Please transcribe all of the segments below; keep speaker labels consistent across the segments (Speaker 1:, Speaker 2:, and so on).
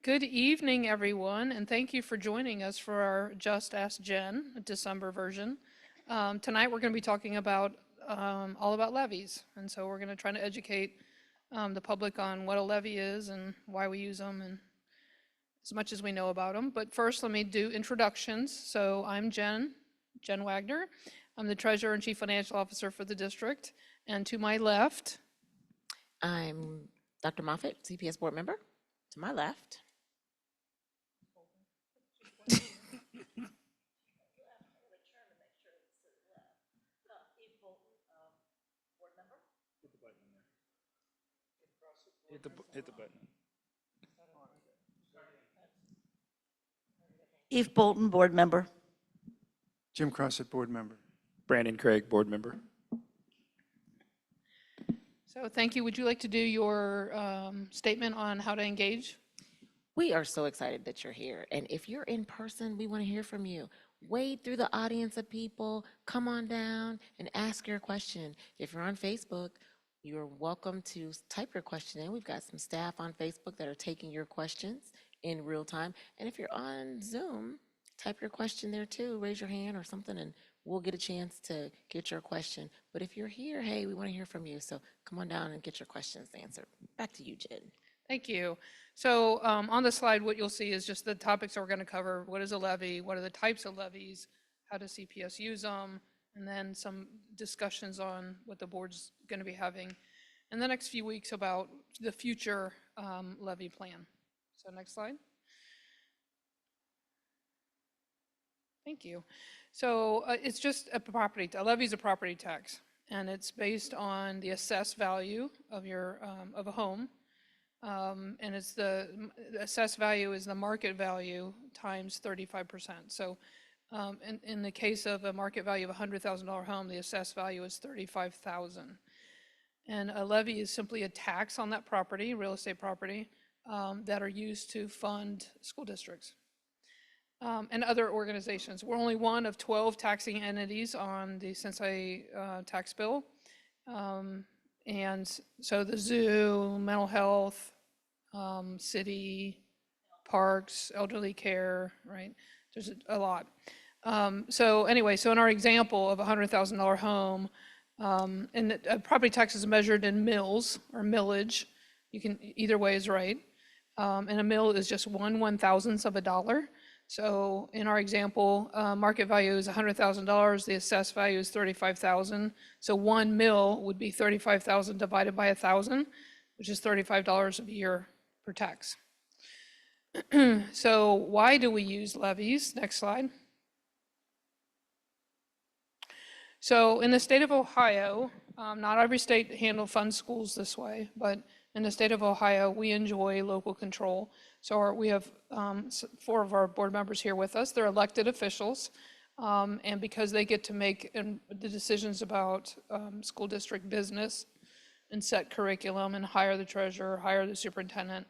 Speaker 1: Good evening, everyone, and thank you for joining us for our Just Ask Jen December version. Tonight we're going to be talking about all about levies, and so we're going to try to educate the public on what a levy is and why we use them and as much as we know about them. But first, let me do introductions. So I'm Jen Wagner. I'm the Treasurer and Chief Financial Officer for the district, and to my left,
Speaker 2: I'm Dr. Moffitt, CPS board member. To my left.
Speaker 3: Hit the button.
Speaker 4: Eve Bolton, board member.
Speaker 5: Jim Crossett, board member.
Speaker 3: Brandon Craig, board member.
Speaker 1: so thank you. Would you like to do your statement on how to engage?
Speaker 2: We are so excited that you're here. And if you're in person, we want to hear from you. Wade through the audience of people, come on down and ask your question. If you're on Facebook, you're welcome to type your question in. We've got some staff on Facebook that are taking your questions in real time. And if you're on Zoom, type your question there too. Raise your hand or something and we'll get a chance to get your question. But if you're here, hey, we want to hear from you. So come on down and get your questions answered. Back to you, Jen.
Speaker 1: Thank you. So on the slide, what you'll see is just the topics that we're going to cover. What is a levy? What are the types of levies? How does CPS use them? And then some discussions on what the board's going to be having in the next few weeks about the future levy plan. So next slide. Thank you. So it's just a levy is a property tax, and it's based on the assessed value of your of a home. And it's the assessed value is the market value times 35%. So in the case of a market value of $100,000 home, the assessed value is $35,000. And a levy is simply a tax on that property, real estate property, that are used to fund school districts and other organizations. We're only one of 12 taxing entities on the Cincinnati tax bill. And so the zoo, mental health, city, parks, elderly care, right? There's a lot. So anyway, so in our example of a $100,000 home, and the property tax is measured in mills or millage. You can, either way is right. And a mill is just 1/1000th of a dollar. So in our example, market value is $100,000. The assessed value is $35,000. So 1 mill would be 35,000 divided by 1,000, which is $35 a year per tax. So why do we use levies? Next slide. So in the state of Ohio, not every state funds schools this way, but in the state of Ohio, we enjoy local control. So we have 4 of our board members here with us. They're elected officials, and because they get to make the decisions about school district business and set curriculum and hire the treasurer, hire the superintendent,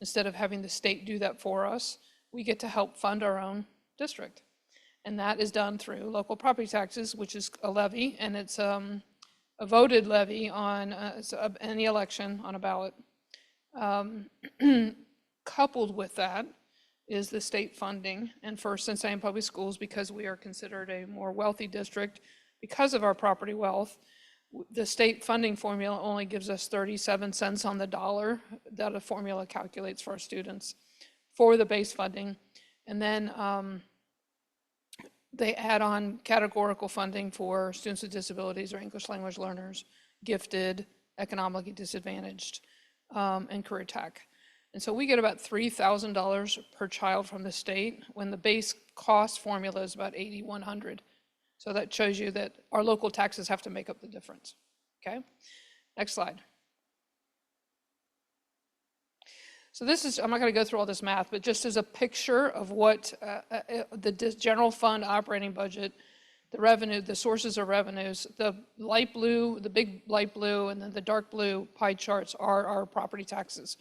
Speaker 1: instead of having the state do that for us, we get to help fund our own district. And that is done through local property taxes, which is a levy, and it's a voted levy on any election on a ballot. Coupled with that is the state funding. And for Cincinnati Public Schools, because we are considered a more wealthy district because of our property wealth, the state funding formula only gives us 37 cents on the dollar that a formula calculates for our students for the base funding. And then they add on categorical funding for students with disabilities or English language learners, gifted, economically disadvantaged, and career tech. And so we get about $3,000 per child from the state when the base cost formula is about $8,100. So that shows you that our local taxes have to make up the difference. Okay, next slide. So this is, I'm not going to go through all this math, but just as a picture of what the general fund operating budget, the revenue, the sources of revenues, the light blue, the big light blue, and then the dark blue pie charts are our property taxes.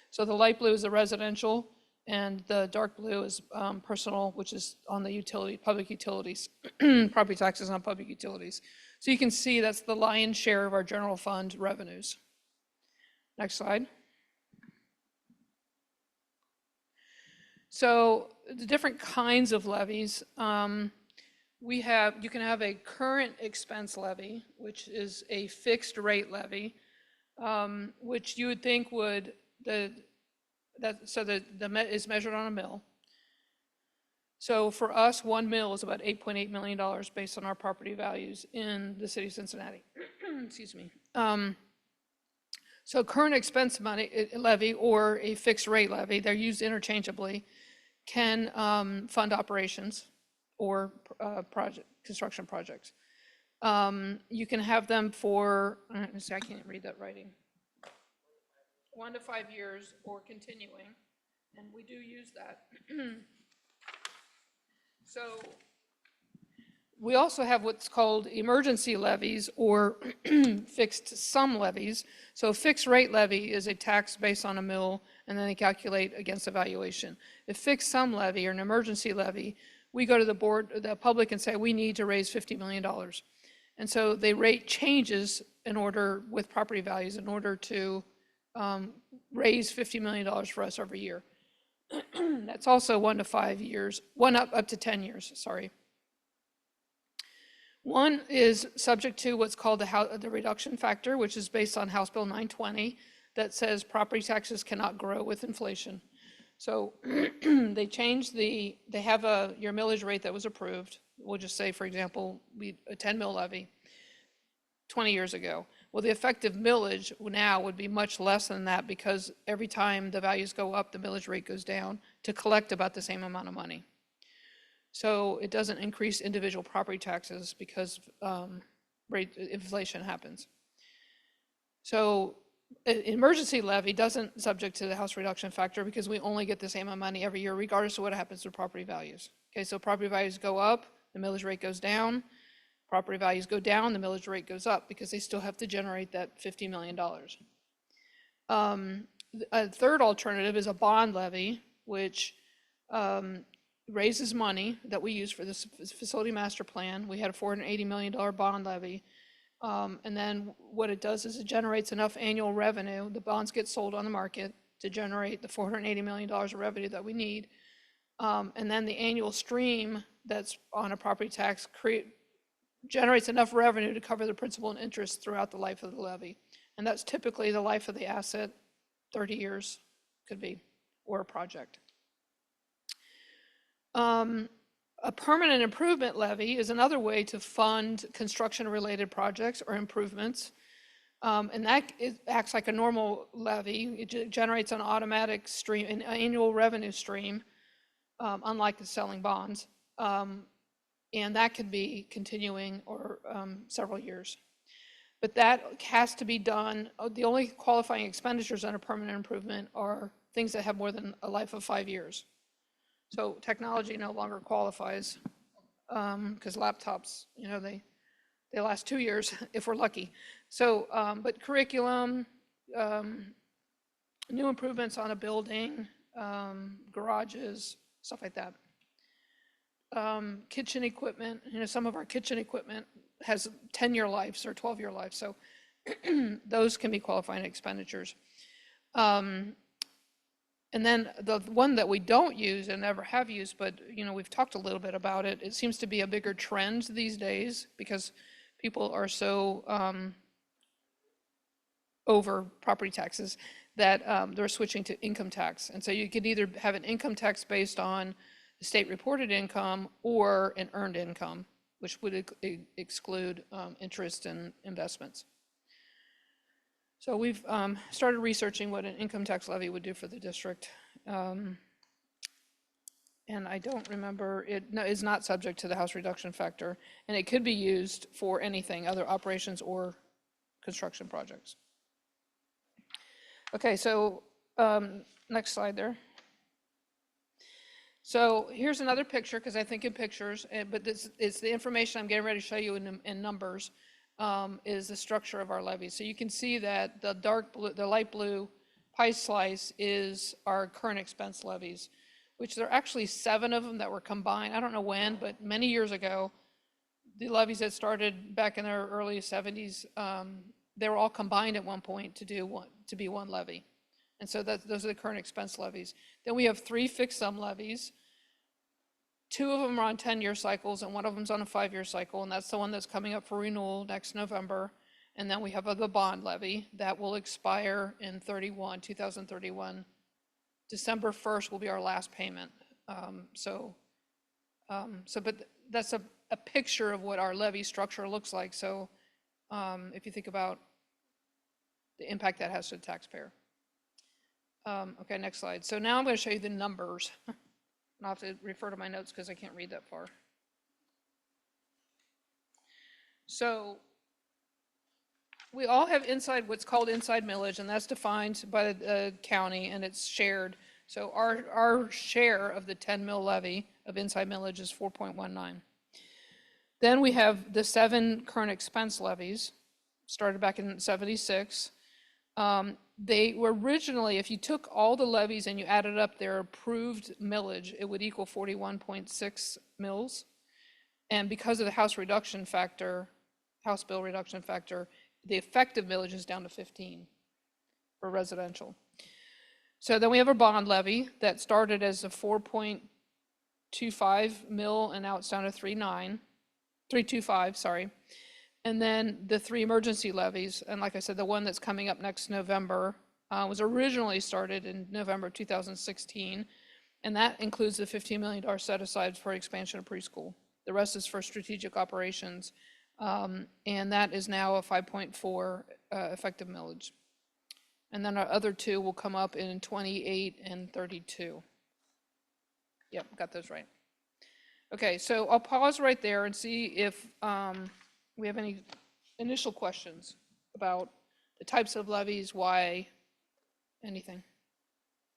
Speaker 1: So the light blue is the residential, and the dark blue is personal, which is on the public utilities, property taxes on public utilities. So you can see that's the lion's share of our general fund revenues. Next slide. So the different kinds of levies, you can have a current expense levy, which is a fixed rate levy, which you would think would, is measured on a mill. So for us, 1 mill is about $8.8 million based on our property values in the city of Cincinnati. Excuse me. So current expense levy or a fixed rate levy, they're used interchangeably, can fund operations or construction projects. You can have them for, I can't read that writing, 1 to 5 years or continuing, and we do use that. So we also have what's called emergency levies or fixed sum levies. So a fixed rate levy is a tax based on a mill, and then they calculate against evaluation. A fixed sum levy or an emergency levy, we go to the public and say, we need to raise $50 million. And so they rate changes with property values in order to raise $50 million for us every year. That's also 1 to 5 years, up to 10 years, sorry. One is subject to what's called the reduction factor, which is based on House Bill 920, that says property taxes cannot grow with inflation. So they changed they have your millage rate that was approved. We'll just say, for example, a 10 mill levy 20 years ago. Well, the effective millage now would be much less than that because every time the values go up, the millage rate goes down to collect about the same amount of money. So it doesn't increase individual property taxes because inflation happens. So an emergency levy doesn't subject to the House reduction factor because we only get the same amount of money every year regardless of what happens to property values. Okay, so property values go up, the millage rate goes down. Property values go down, the millage rate goes up because they still have to generate that $50 million. A third alternative is a bond levy, which raises money that we use for this facility master plan. We had a $480 million bond levy. And then what it does is it generates enough annual revenue. The bonds get sold on the market to generate the $480 million of revenue that we need. And then the annual stream that's on a property tax generates enough revenue to cover the principal and interest throughout the life of the levy. And that's typically the life of the asset, 30 years could be, or a project. A permanent improvement levy is another way to fund construction-related projects or improvements. And it acts like a normal levy. It generates an automatic stream, an annual revenue stream, unlike the selling bonds. And that could be continuing or several years. But that has to be done. The only qualifying expenditures on a permanent improvement are things that have more than a life of 5 years. So technology no longer qualifies because laptops, they last 2 years if we're lucky. So, but curriculum, new improvements on a building, garages, stuff like that. Kitchen equipment, some of our kitchen equipment has 10-year lives or 12-year lives, so those can be qualifying expenditures. And then the one that we don't use and never have used, but we've talked a little bit about it, it seems to be a bigger trend these days because people are so over property taxes that they're switching to income tax. And so you could either have an income tax based on the state reported income or an earned income, which would exclude interest and investments. So we've started researching what an income tax levy would do for the district. And I don't remember, it is not subject to the House reduction factor, and it could be used for anything, other operations or construction projects. Okay, so next slide there. So here's another picture, because I think in pictures, but it's the information I'm getting ready to show you in numbers, is the structure of our levy. So you can see that the dark blue, the light blue pie slice is our current expense levies, which there are actually 7 of them that were combined. I don't know when, but many years ago, the levies that started back in the early 70s, they were all combined at one point to be one levy. And so those are the current expense levies. Then we have 3 fixed sum levies. 2 of them are on 10-year cycles and 1 of them's on a 5-year cycle, and that's the one that's coming up for renewal next November. And then we have the bond levy that will expire in 2031. December 1st will be our last payment. But that's a picture of what our levy structure looks like. So if you think about the impact that has to the taxpayer. Okay, next slide. So now I'm going to show you the numbers. I'll have to refer to my notes because I can't read that far. So we all have what's called inside millage, and that's defined by the county, and it's shared. So our share of the 10 mil levy of inside millage is 4.19. Then we have the 7 current expense levies, started back in '76. They were originally, if you took all the levies and you added up their approved millage, it would equal 41.6 mils. And because of the House bill reduction factor, the effective millage is down to 15 for residential. So then we have a bond levy that started as a 4.25 mil, and now it's down to 3.25, sorry. And then the 3 emergency levies, and like I said, the one that's coming up next November was originally started in November 2016, and that includes the $15 million set aside for expansion of preschool. The rest is for strategic operations, and that is now a 5.4 effective millage. And then our other 2 will come up in 28 and 32. Yep, got those right. Okay, so I'll pause right there and see if we have any initial questions about the types of levies, why, anything.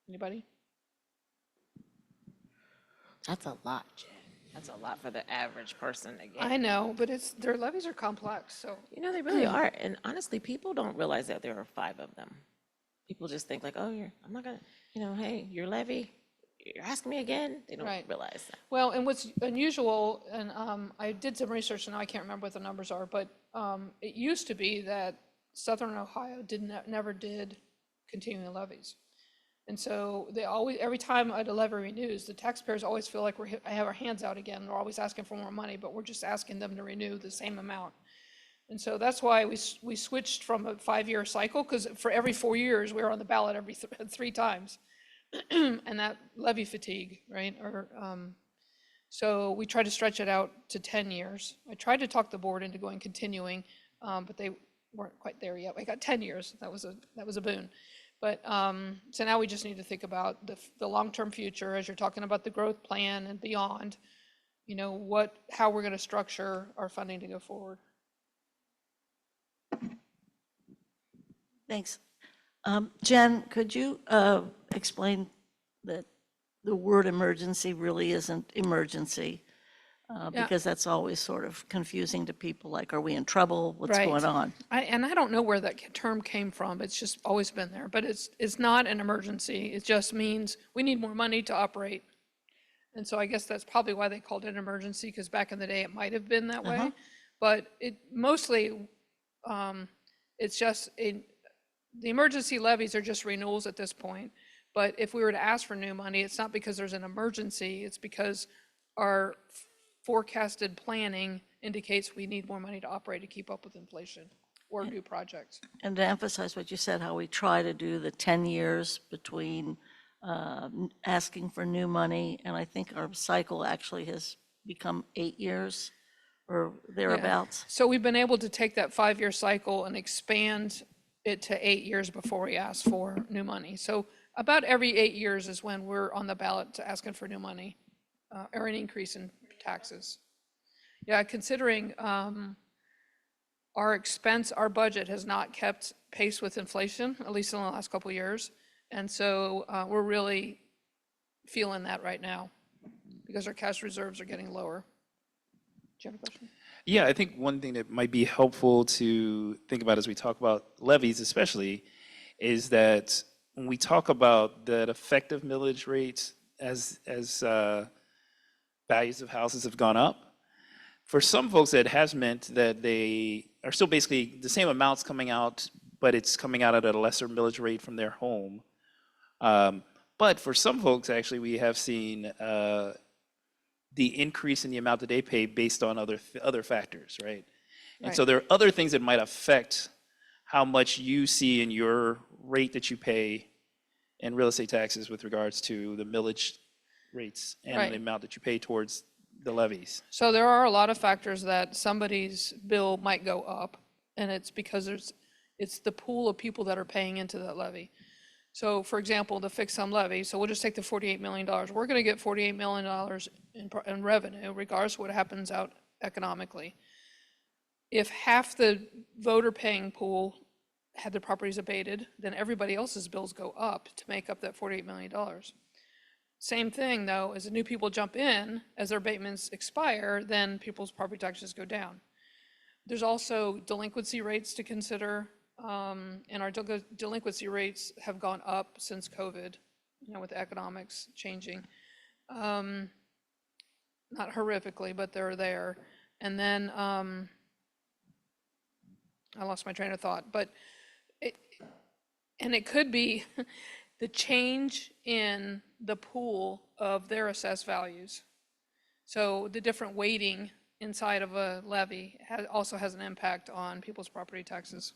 Speaker 1: Anybody?
Speaker 2: That's a lot, Jen. That's a lot for the average person to get.
Speaker 1: I know, but their levies are complex, so.
Speaker 2: You know, they really are. And honestly, people don't realize that there are 5 of them. People just think like, oh, I'm not gonna, hey, your levy, you're asking me again? They don't
Speaker 1: Right.
Speaker 2: realize that.
Speaker 1: Well, and what's unusual, and I did some research and now I can't remember what the numbers are, but it used to be that Southern Ohio never did continuing levies. And so they always, every time a levy renews, the taxpayers always feel like I have our hands out again. They're always asking for more money, but we're just asking them to renew the same amount. And so that's why we switched from a 5-year cycle, because for every 4 years, we were on the ballot every 3 times. And that levy fatigue, right? So we tried to stretch it out to 10 years. I tried to talk the board into going continuing, but they weren't quite there yet. We got 10 years. That was a boon. But so now we just need to think about the long-term future as you're talking about the growth plan and beyond. How we're going to structure our funding to go forward.
Speaker 4: Thanks. Jen, could you explain that the word emergency really isn't emergency?
Speaker 1: Yeah.
Speaker 4: Because that's always sort of confusing to people, like, are we in trouble? What's
Speaker 1: Right.
Speaker 4: going on?
Speaker 1: I don't know where that term came from. It's just always been there, but it's not an emergency. It just means we need more money to operate. And so I guess that's probably why they called it an emergency, because back in the day it might have been that way. But it mostly, it's just the emergency levies are just renewals at this point. But if we were to ask for new money, it's not because there's an emergency. It's because our forecasted planning indicates we need more money to operate to keep up with inflation or new projects.
Speaker 4: And to emphasize what you said, how we try to do the 10 years between asking for new money, and I think our cycle actually has become 8 years or thereabouts.
Speaker 1: So we've been able to take that 5-year cycle and expand it to 8 years before we ask for new money. So about every 8 years is when we're on the ballot to asking for new money or an increase in taxes. Yeah, considering our budget has not kept pace with inflation, at least in the last couple of years. And so we're really feeling that right now because our cash reserves are getting lower. Do you have a question?
Speaker 3: Yeah, I think one thing that might be helpful to think about as we talk about levies especially is that when we talk about that effective millage rates as values of houses have gone up, for some folks it has meant that they are still basically the same amounts coming out, but it's coming out at a lesser millage rate from their home, But for some folks, actually, we have seen the increase in the amount that they pay based on other factors, right? And so
Speaker 1: Right.
Speaker 3: there are other things that might affect how much you see in your rate that you pay in real estate taxes with regards to the millage rates and
Speaker 1: Right.
Speaker 3: the amount that you pay towards the levies.
Speaker 1: So there are a lot of factors that somebody's bill might go up, and it's because it's the pool of people that are paying into that levy. So for example, the fixed sum levy, so we'll just take the $48 million. We're going to get $48 million in revenue, regardless of what happens out economically. If half the voter paying pool had their properties abated, then everybody else's bills go up to make up that $48 million. Same thing, though, as the new people jump in, as their abatements expire, then people's property taxes go down. There's also delinquency rates to consider, and our delinquency rates have gone up since COVID, with economics changing. Not horrifically, but they're there. And then I lost my train of thought, but it could be the change in the pool of their assessed values. So the different weighting inside of a levy also has an impact on people's property taxes.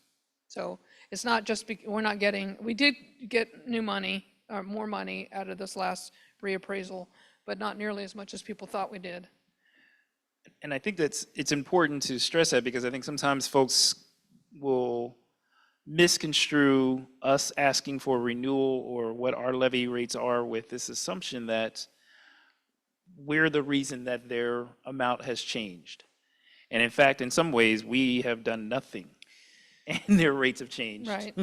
Speaker 1: So it's not just, we did get new money, or more money out of this last reappraisal, but not nearly as much as people thought we did.
Speaker 3: And I think it's important to stress that because I think sometimes folks will misconstrue us asking for renewal or what our levy rates are with this assumption that we're the reason that their amount has changed. And in fact, in some ways, we have done nothing and their rates have changed.
Speaker 1: Right,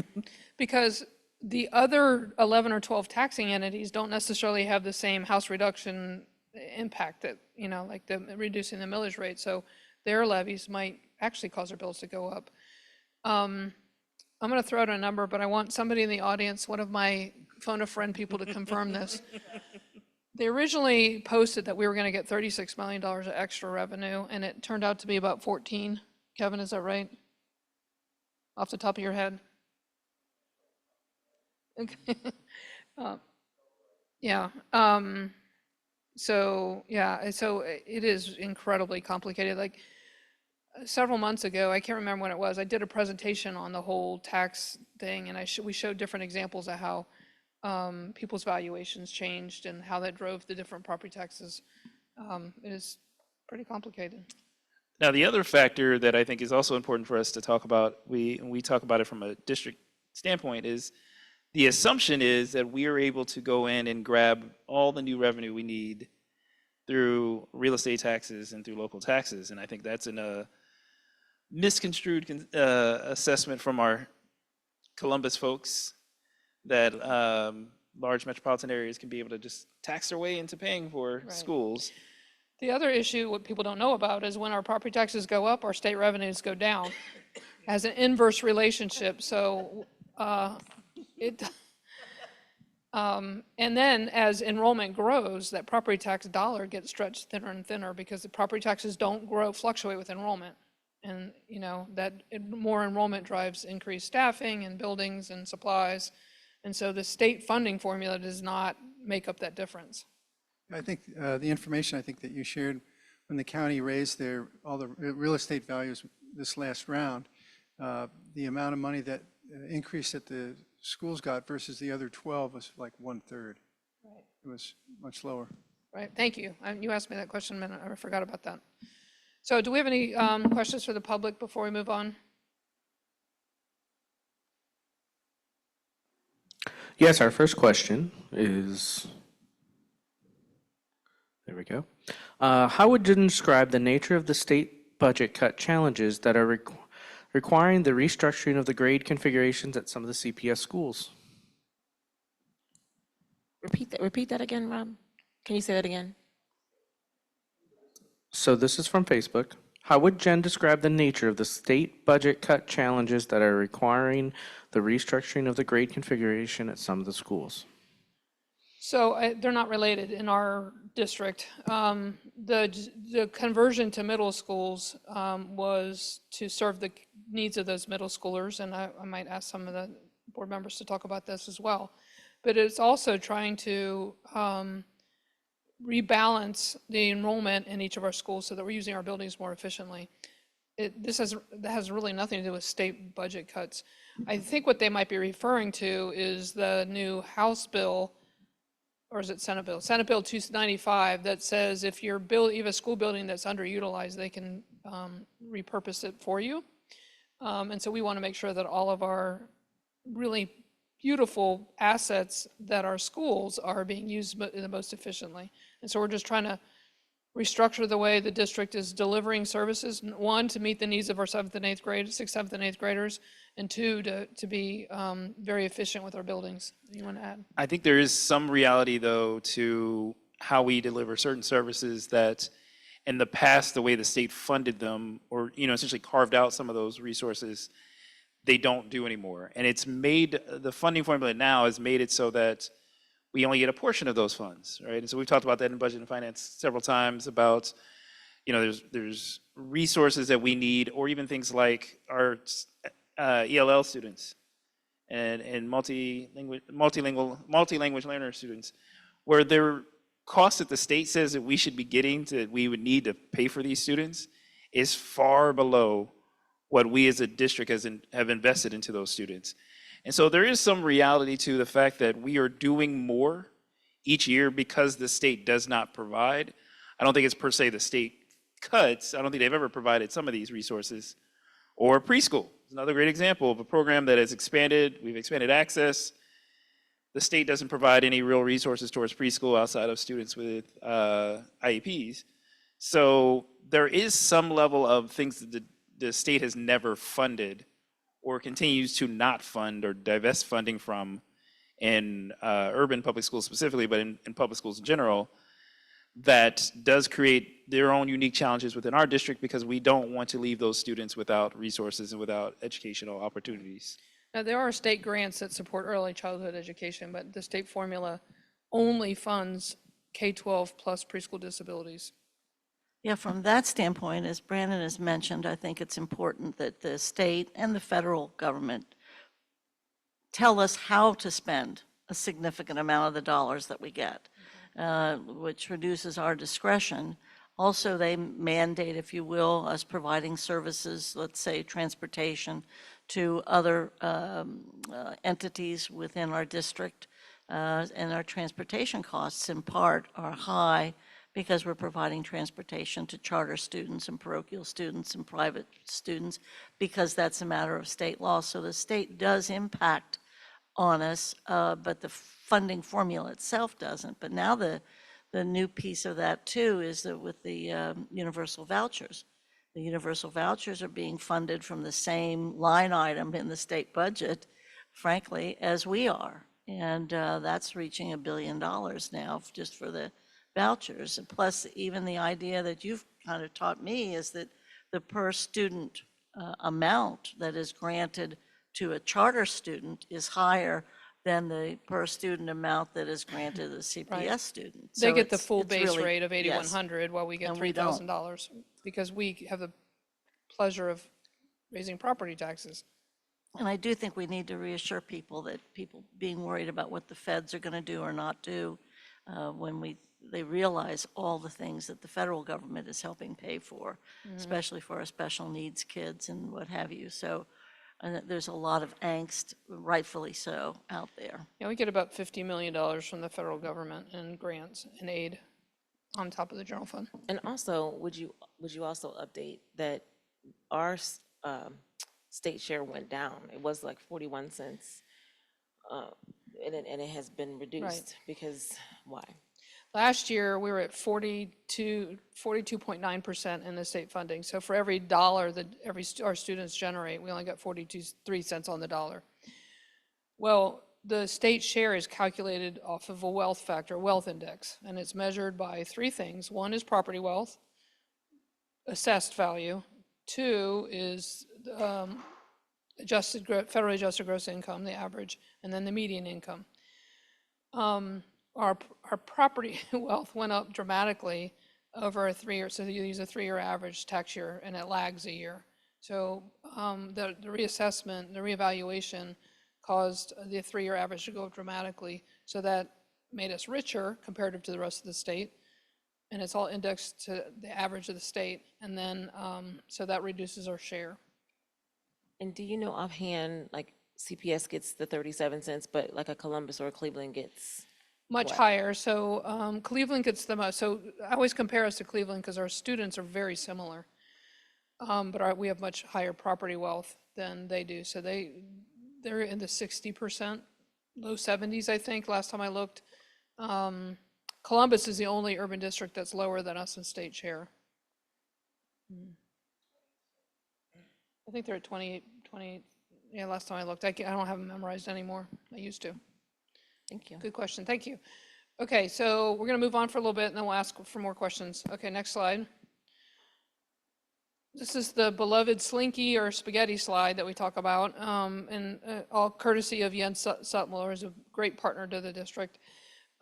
Speaker 1: because the other 11 or 12 taxing entities don't necessarily have the same house reduction impact that, like the reducing the millage rate. So their levies might actually cause their bills to go up. I'm going to throw out a number, but I want somebody in the audience, one of my phone a friend people, to confirm this. They originally posted that we were going to get $36 million of extra revenue, and it turned out to be about 14. Kevin, is that right? Off the top of your head? Okay. Yeah. So it is incredibly complicated. Like several months ago, I can't remember when it was, I did a presentation on the whole tax thing, and we showed different examples of how people's valuations changed and how that drove the different property taxes. It is pretty complicated.
Speaker 3: Now, the other factor that I think is also important for us to talk about, we talk about it from a district standpoint, is the assumption is that we are able to go in and grab all the new revenue we need through real estate taxes and through local taxes. And I think that's a misconstrued assessment from our Columbus folks that large metropolitan areas can be able to just tax their way into paying for
Speaker 1: Right.
Speaker 3: schools.
Speaker 1: The other issue, what people don't know about, is when our property taxes go up, our state revenues go down. As an inverse relationship, so and then as enrollment grows, that property tax dollar gets stretched thinner and thinner because the property taxes don't fluctuate with enrollment. And more enrollment drives increased staffing and buildings and supplies. And so the state funding formula does not make up that difference.
Speaker 5: I think the information I think that you shared when the county raised all the real estate values this last round, the amount of money that increase that the schools got versus the other 12 was like 1/3.
Speaker 1: Right.
Speaker 5: It was much lower.
Speaker 1: Right, thank you. You asked me that question a minute, I forgot about that. So do we have any questions for the public before we move on?
Speaker 6: Yes, our first question is, there we go. How would you describe the nature of the state budget cut challenges that are requiring the restructuring of the grade configurations at some of the CPS schools?
Speaker 2: Repeat that again, Rob. Can you say that again?
Speaker 6: So this is from Facebook. How would Jen describe the nature of the state budget cut challenges that are requiring the restructuring of the grade configuration at some of the schools?
Speaker 1: So they're not related in our district. The conversion to middle schools was to serve the needs of those middle schoolers, and I might ask some of the board members to talk about this as well. but it's also trying to rebalance the enrollment in each of our schools so that we're using our buildings more efficiently. That has really nothing to do with state budget cuts. I think what they might be referring to is the new House bill, or is it Senate bill? Senate Bill 295 that says if you have a school building that's underutilized, they can repurpose it for you. And so we want to make sure that all of our really beautiful assets that our schools are being used the most efficiently. And so we're just trying to restructure the way the district is delivering services. One, to meet the needs of our 7th and 8th grade, 6th, 7th, and 8th graders, and two, to be very efficient with our buildings. You want to add?
Speaker 3: I think there is some reality, though, to how we deliver certain services that in the past, the way the state funded them, or, essentially carved out some of those resources, they don't do anymore. And it's made, the funding formula now has made it so that we only get a portion of those funds, right? And so we've talked about that in budget and finance several times about, there's resources that we need, or even things like our ELL students and multilingual learner students, where their cost that the state says that we should be getting, we would need to pay for these students, is far below what we as a district have invested into those students. And so there is some reality to the fact that we are doing more each year because the state does not provide. I don't think it's per se the state cuts. I don't think they've ever provided some of these resources. Or preschool is another great example of a program that has expanded. We've expanded access. The state doesn't provide any real resources towards preschool outside of students with IEPs. So there is some level of things that the state has never funded or continues to not fund or divest funding from in urban public schools specifically, but in public schools in general, that does create their own unique challenges within our district because we don't want to leave those students without resources and without educational opportunities.
Speaker 1: Now, there are state grants that support early childhood education, but the state formula only funds K-12 plus preschool disabilities.
Speaker 4: Yeah, from that standpoint, as Brandon has mentioned, I think it's important that the state and the federal government tell us how to spend a significant amount of the dollars that we get, which reduces our discretion. Also, they mandate, if you will, us providing services, let's say transportation, to other entities within our district. And our transportation costs in part are high because we're providing transportation to charter students and parochial students and private students, because that's a matter of state law. So the state does impact on us, but the funding formula itself doesn't. But now the new piece of that too is that with the universal vouchers are being funded from the same line item in the state budget, frankly, as we are. And that's reaching $1 billion now just for the vouchers. And plus, even the idea that you've kind of taught me is that the per student amount that is granted to a charter student is higher than the per student amount that is granted a CPS student.
Speaker 1: They
Speaker 4: So
Speaker 1: get the
Speaker 4: it's-
Speaker 1: full
Speaker 4: it's
Speaker 1: base
Speaker 4: really-
Speaker 1: rate of
Speaker 4: yes.
Speaker 1: 8,100 while we get
Speaker 4: And we don't.
Speaker 1: $3,000 because we have the pleasure of raising property taxes.
Speaker 4: And I do think we need to reassure people that people being worried about what the feds are going to do or not do when they realize all the things that the federal government is helping pay for, especially for our special needs kids and what have you. So there's a lot of angst, rightfully so, out there.
Speaker 1: Yeah, we get about $50 million from the federal government in grants and aid on top of the general fund.
Speaker 2: And also, would you also update that our state share went down? It was like 41 cents, and it has been reduced because why?
Speaker 1: Last year, we were at 42.9% in the state funding. So for every dollar that our students generate, we only got 3 cents on the dollar. Well, the state share is calculated off of a wealth factor, wealth index, and it's measured by 3 things. One is property wealth, assessed value. 2 is federally adjusted gross income, the average, and then the median income. Our property wealth went up dramatically over a 3-year, so you use a 3-year average tax year, and it lags a year. So the reassessment, the reevaluation caused the 3-year average to go up dramatically. So that made us richer comparative to the rest of the state. And it's all indexed to the average of the state. And then, so that reduces our share.
Speaker 2: And do you know offhand, like CPS gets the 37 cents, but like a Columbus or a Cleveland gets?
Speaker 1: Much higher. So Cleveland gets the most. So I always compare us to Cleveland because our students are very similar. But we have much higher property wealth than they do. So they're in the 60%, low 70s, I think, last time I looked. Columbus is the only urban district that's lower than us in state share. I think they're at 28, yeah, last time I looked. I don't have them memorized anymore. I used to.
Speaker 2: Thank you.
Speaker 1: Good question, thank you. Okay, so we're gonna move on for a little bit and then we'll ask for more questions. Okay, next slide. This is the beloved slinky or spaghetti slide that we talk about, and all courtesy of Jens Suttmuller, who's a great partner to the district.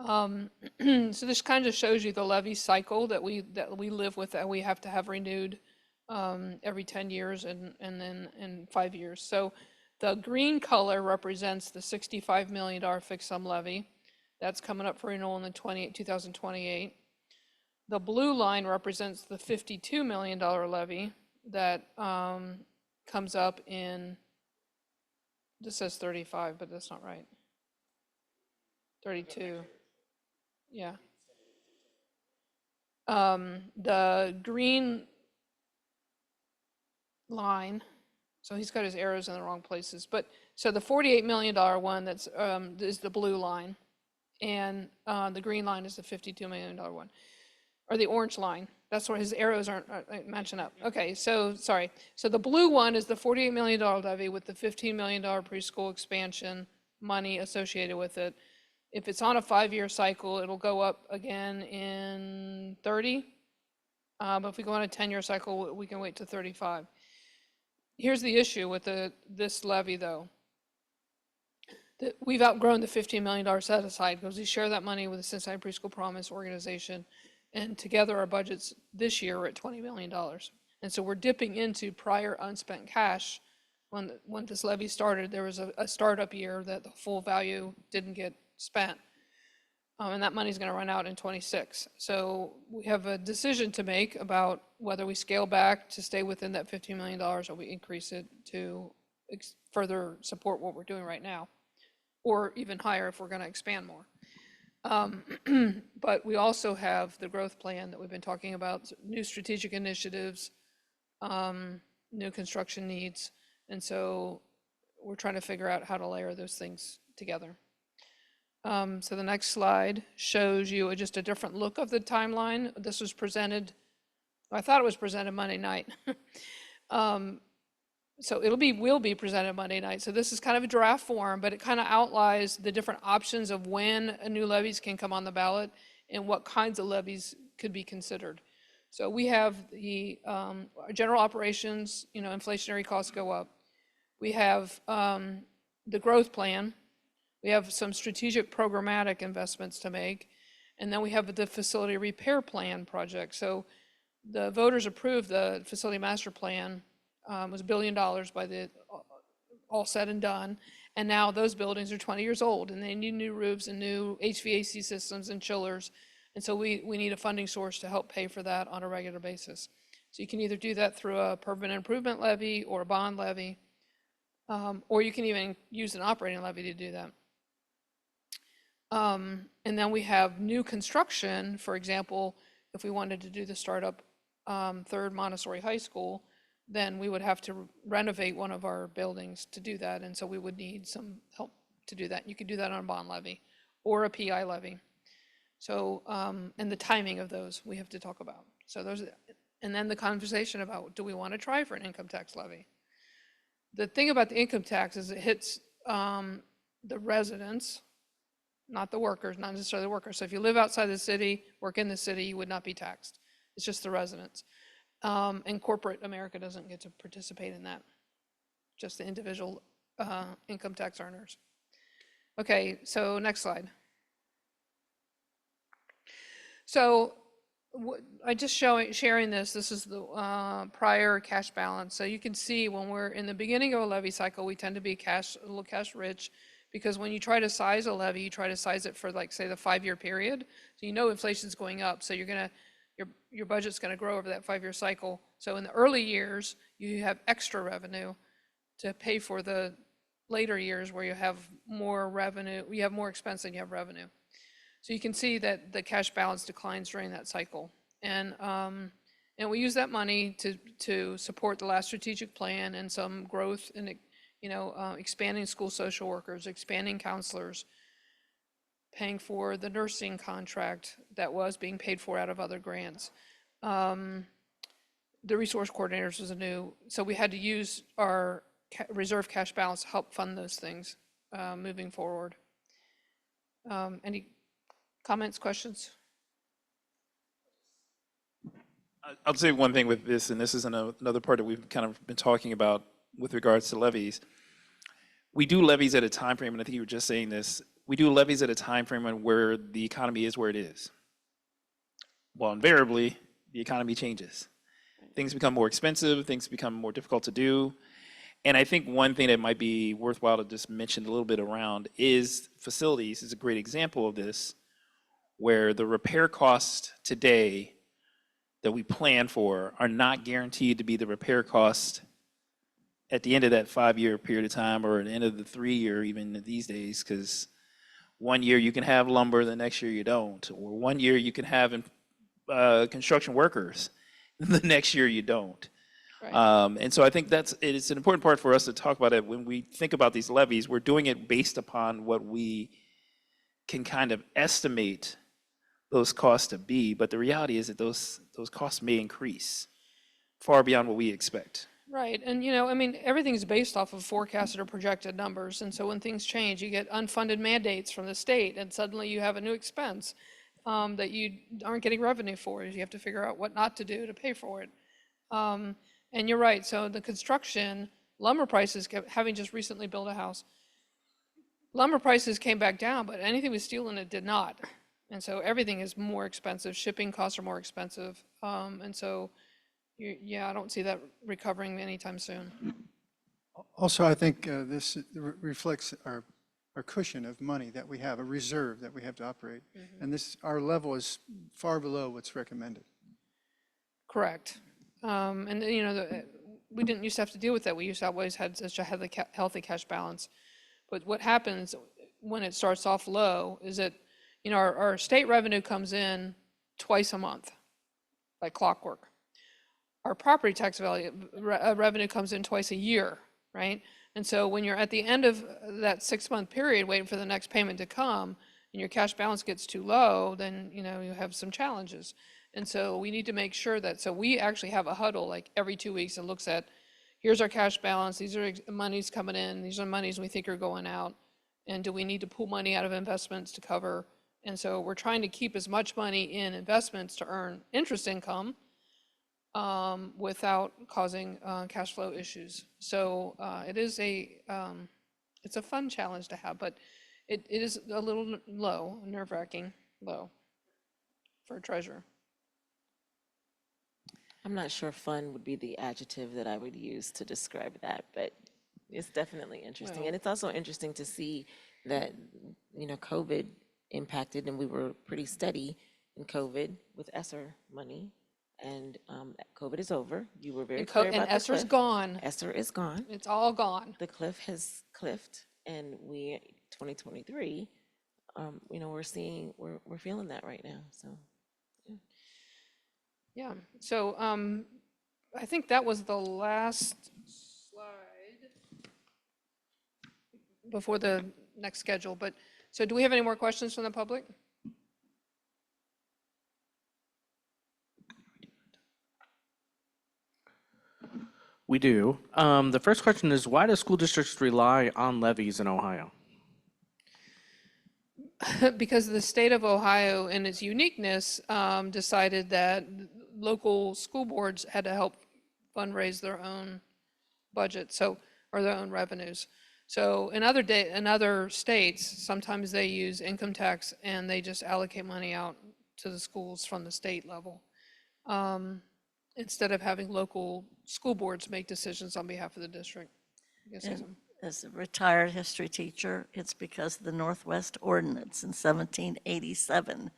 Speaker 1: So this kind of shows you the levy cycle that we live with, that we have to have renewed every 10 years and then in 5 years. So the green color represents the $65 million fixed sum levy. That's coming up for renewal in 2028. The blue line represents the $52 million levy that comes up in, this says 35, but that's not right. 32, yeah. The green line, so he's got his arrows in the wrong places, but so the $48 million one that's is the blue line, and the green line is the $52 million one, or the orange line. That's where his arrows aren't matching up. Okay, so sorry. So the blue one is the $48 million levy with the $15 million preschool expansion money associated with it. If it's on a 5-year cycle, it'll go up again in 30. But if we go on a 10-year cycle, we can wait to 35. Here's the issue with this levy, though. We've outgrown the $15 million set aside because we share that money with the Cincinnati Preschool Promise organization. And together our budgets this year are at $20 million. And so we're dipping into prior unspent cash. When this levy started, there was a startup year that the full value didn't get spent. And that money's going to run out in 26. So we have a decision to make about whether we scale back to stay within that $15 million or we increase it to further support what we're doing right now, or even higher if we're going to expand more. But we also have the growth plan that we've been talking about, new strategic initiatives, new construction needs. And so we're trying to figure out how to layer those things together. So the next slide shows you just a different look of the timeline. This was presented, I thought it was presented Monday night. So will be presented Monday night. So this is kind of a draft form, but it kind of outlines the different options of when new levies can come on the ballot and what kinds of levies could be considered. So we have the general operations, inflationary costs go up. We have the growth plan. We have some strategic programmatic investments to make. And then we have the facility repair plan project. So the voters approved the facility master plan. Was $1 billion by the all said and done. And now those buildings are 20 years old and they need new roofs and new HVAC systems and chillers. And so we need a funding source to help pay for that on a regular basis. So you can either do that through a permanent improvement levy or a bond levy, or you can even use an operating levy to do that. And then we have new construction. For example, if we wanted to do the startup third Montessori high school, then we would have to renovate one of our buildings to do that. And so we would need some help to do that. You could do that on a bond levy or a PI levy. So, and the timing of those we have to talk about. So those, and then the conversation about, do we want to try for an income tax levy? The thing about the income tax is it hits the residents, not the workers, not necessarily the workers. So if you live outside the city, work in the city, you would not be taxed. It's just the residents. And corporate America doesn't get to participate in that, just the individual income tax earners. Okay, so next slide. So I just sharing this, this is the prior cash balance. So you can see when we're in the beginning of a levy cycle, we tend to be a little cash rich, because when you try to size a levy, you try to size it for, like, say, the 5-year period. So you know inflation's going up, so your budget's gonna grow over that 5-year cycle. So in the early years, you have extra revenue to pay for the later years where you have more revenue, you have more expense than you have revenue. So you can see that the cash balance declines during that cycle. And we use that money to support the last strategic plan and some growth in, expanding school social workers, expanding counselors, paying for the nursing contract that was being paid for out of other grants. The resource coordinators was so we had to use our reserve cash balance to help fund those things moving forward. Any comments, questions?
Speaker 3: I'll say one thing with this, and this is another part that we've kind of been talking about with regards to levies. We do levies at a time frame, and I think you were just saying this, we do levies at a time frame where the economy is where it is. Well, invariably, the economy changes. Things become more expensive, things become more difficult to do. And I think one thing that might be worthwhile to just mention a little bit around is facilities is a great example of this, where the repair costs today that we plan for are not guaranteed to be the repair cost at the end of that 5-year period of time, or at the end of the 3-year even these days, because one year you can have lumber, the next year you don't. Or one year you can have construction workers, the next year you don't.
Speaker 1: Right.
Speaker 3: And so I think it's an important part for us to talk about it. When we think about these levies, we're doing it based upon what we can kind of estimate those costs to be, but the reality is that those costs may increase far beyond what we expect.
Speaker 1: Right, and everything's based off of forecasted or projected numbers, and so when things change, you get unfunded mandates from the state, and suddenly you have a new expense that you aren't getting revenue for. You have to figure out what not to do to pay for it. And you're right, so the construction, lumber prices, having just recently built a house, lumber prices came back down, but anything with steel in it did not. And so everything is more expensive, shipping costs are more expensive, and so I don't see that recovering anytime soon.
Speaker 5: Also, I think this reflects our cushion of money that we have, a reserve that we have to operate. And our level is far below what's recommended.
Speaker 1: Correct. And we didn't used to have to deal with that. We used to always had such a healthy cash balance. But what happens when it starts off low is that, our state revenue comes in twice a month, like clockwork. Our property tax revenue comes in twice a year, right? And so when you're at the end of that 6-month period waiting for the next payment to come, and your cash balance gets too low, then you have some challenges. And so we need to make sure so we actually have a huddle like every 2 weeks that looks at, here's our cash balance, these are monies coming in, these are monies we think are going out, and do we need to pull money out of investments to cover? And so we're trying to keep as much money in investments to earn interest income without causing cash flow issues. So it is it's a fun challenge to have, but it is a little low, nerve-wracking low for a treasurer.
Speaker 2: I'm not sure fun would be the adjective that I would use to describe that, but it's definitely interesting.
Speaker 1: Well-
Speaker 2: And it's also interesting to see that, COVID impacted, and we were pretty steady in COVID with ESSER money. And COVID is over. You were very clear about
Speaker 1: And
Speaker 2: the
Speaker 1: ESSER's
Speaker 2: cliff.
Speaker 1: gone.
Speaker 2: ESSER is gone.
Speaker 1: It's all gone.
Speaker 2: The cliff has cliffed, and 2023, we're feeling that right now. So
Speaker 1: Yeah, so I think that was the last slide before the next schedule, but, so do we have any more questions from the public?
Speaker 6: We do. The first question is, why do school districts rely on levies in Ohio?
Speaker 1: Because the state of Ohio, in its uniqueness, decided that local school boards had to help fundraise their own budget, or their own revenues. So in other states, sometimes they use income tax and they just allocate money out to the schools from the state level. instead of having local school boards make decisions on behalf of the district. I guess that's-
Speaker 4: As a retired history teacher, it's because of the Northwest Ordinance in 1787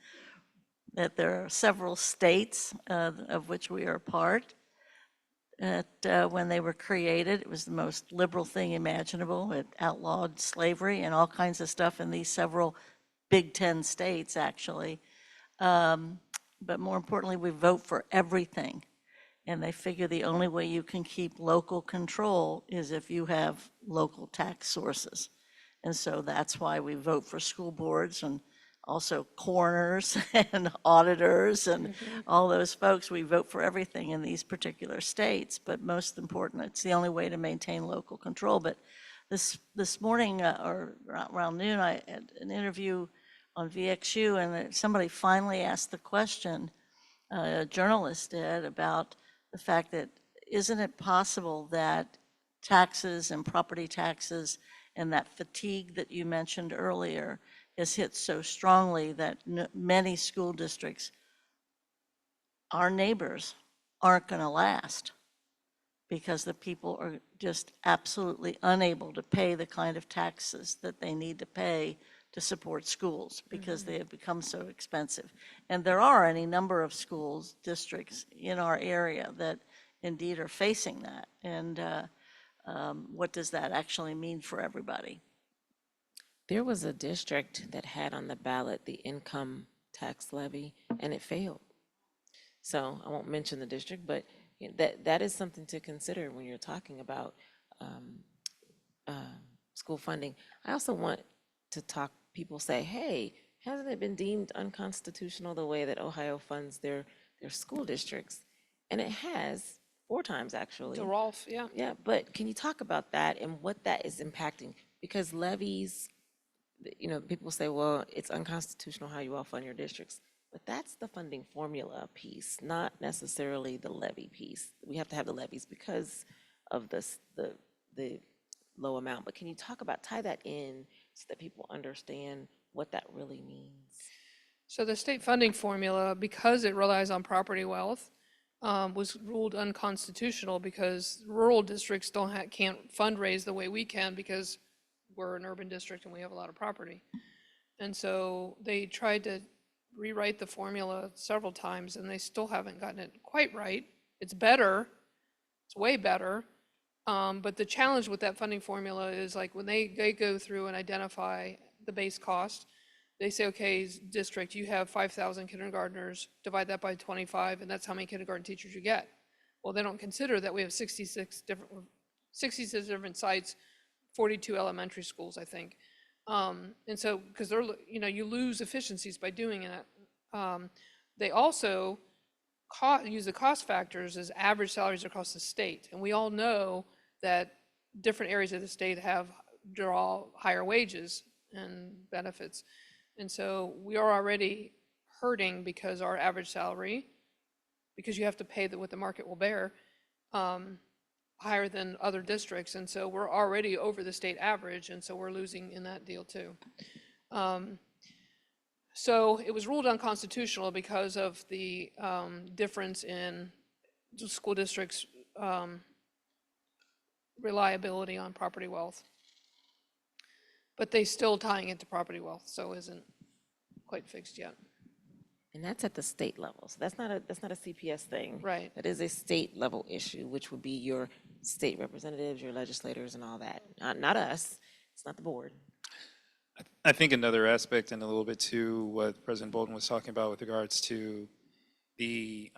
Speaker 4: that there are several states, of which we are a part, that when they were created, it was the most liberal thing imaginable. It outlawed slavery and all kinds of stuff in these several Big Ten states, actually. But more importantly, we vote for everything. And they figure the only way you can keep local control is if you have local tax sources. And so that's why we vote for school boards and also coroners and auditors and all those folks. We vote for everything in these particular states, but most important, it's the only way to maintain local control. But this morning, or around noon, I had an interview on VXU, and somebody finally asked the question, a journalist did, about the fact that isn't it possible that taxes and property taxes and that fatigue that you mentioned earlier has hit so strongly that many school districts, our neighbors, aren't going to last because the people are just absolutely unable to pay the kind of taxes that they need to pay to support schools because they have become so expensive. And there are any number of schools, districts in our area that indeed are facing that. And what does that actually mean for everybody?
Speaker 2: There was a district that had on the ballot the income tax levy, and it failed. So I won't mention the district, but that is something to consider when you're talking about school funding. I also want to talk, people say, hey, hasn't it been deemed unconstitutional the way that Ohio funds their school districts? And it has, 4 times actually.
Speaker 1: To Rolf, yeah.
Speaker 2: Yeah, but can you talk about that and what that is impacting? Because levies, people say, well, it's unconstitutional how you all fund your districts. But that's the funding formula piece, not necessarily the levy piece. We have to have the levies because of the low amount. But can you tie that in so that people understand what that really means?
Speaker 1: So the state funding formula, because it relies on property wealth, was ruled unconstitutional because rural districts can't fundraise the way we can because we're an urban district and we have a lot of property. And so they tried to rewrite the formula several times and they still haven't gotten it quite right. It's better, it's way better. But the challenge with that funding formula is like when they go through and identify the base cost, they say, okay, district, you have 5,000 kindergartners, divide that by 25, and that's how many kindergarten teachers you get. Well, they don't consider that we have 66 different sites, 42 elementary schools, I think. And so, because you lose efficiencies by doing it. They also use the cost factors as average salaries across the state. And we all know that different areas of the state draw higher wages and benefits. And so we are already hurting because our average salary, because you have to pay what the market will bear, higher than other districts. And so we're already over the state average. And so we're losing in that deal too. So it was ruled unconstitutional because of the difference in school districts' reliability on property wealth. But they still tying it to property wealth, so isn't quite fixed yet.
Speaker 2: And that's at the state level. So that's not a CPS thing.
Speaker 1: Right.
Speaker 2: That is a state level issue, which would be your state representatives, your legislators and all that. Not us. It's not the board.
Speaker 3: I think another aspect, and a little bit to what President Bolton was talking about with regards to the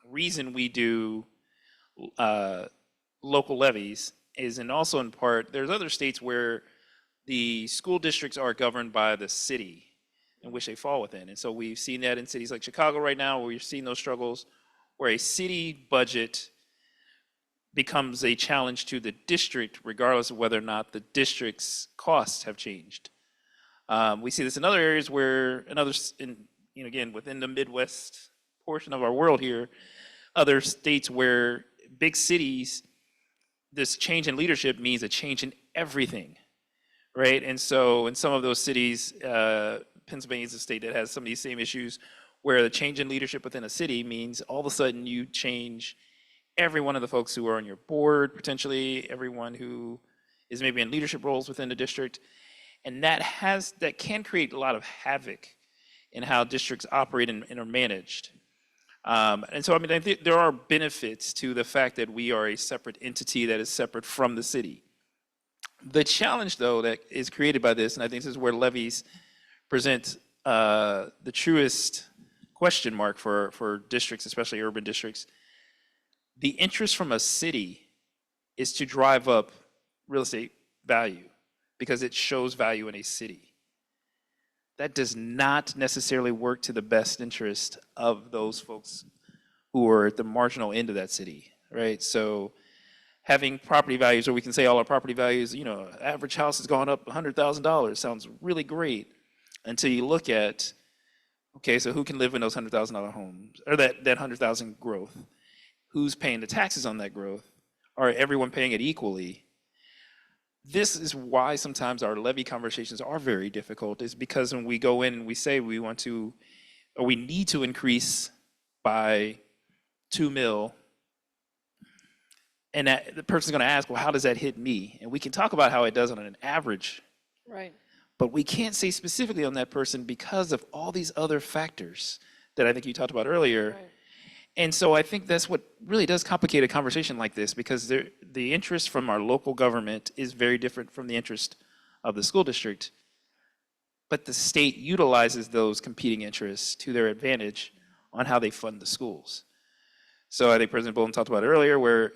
Speaker 3: reason we do local levies is, and also in part, there's other states where the school districts are governed by the city in which they fall within. And so we've seen that in cities like Chicago right now, where we've seen those struggles, where a city budget becomes a challenge to the district, regardless of whether or not the district's costs have changed. We see this in other areas where, again, within the Midwest portion of our world here, other states where big cities, this change in leadership means a change in everything, right? And so in some of those cities, Pennsylvania is a state that has some of these same issues where the change in leadership within a city means all of a sudden you change every one of the folks who are on your board, potentially everyone who is maybe in leadership roles within the district. And that can create a lot of havoc in how districts operate and are managed. And so, I mean, I think there are benefits to the fact that we are a separate entity that is separate from the city. The challenge, though, that is created by this, and I think this is where levies present the truest question mark for districts, especially urban districts. The interest from a city is to drive up real estate value because it shows value in a city. That does not necessarily work to the best interest of those folks who are at the marginal end of that city, right? So having property values, or we can say all our property values, average house has gone up $100,000, sounds really great until you look at, okay, so who can live in those $100,000 homes, or that 100,000 growth? Who's paying the taxes on that growth? Are everyone paying it equally? This is why sometimes our levy conversations are very difficult, is because when we go in and we say we want to, or we need to increase by 2 mil, and the person's gonna ask, well, how does that hit me? And we can talk about how it does on an average,
Speaker 1: Right.
Speaker 3: but we can't say specifically on that person because of all these other factors that I think you talked about earlier.
Speaker 1: Right.
Speaker 3: And so I think that's what really does complicate a conversation like this, because the interest from our local government is very different from the interest of the school district. But the state utilizes those competing interests to their advantage on how they fund the schools. So I think President Bolton talked about it earlier, where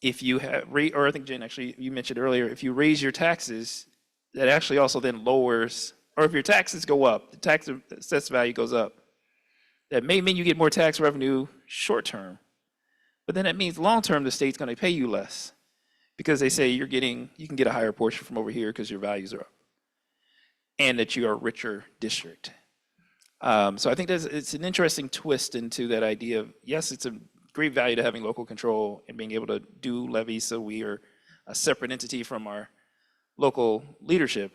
Speaker 3: if you have, or I think Jen, actually, you mentioned earlier, if you raise your taxes, that actually also then lowers, or if your taxes go up, the tax assessed value goes up. That may mean you get more tax revenue short term, but then that means long term the state's going to pay you less because they say you can get a higher portion from over here because your values are up, and that you are a richer district. So I think it's an interesting twist into that idea of, yes, it's a great value to having local control and being able to do levies so we are a separate entity from our local leadership.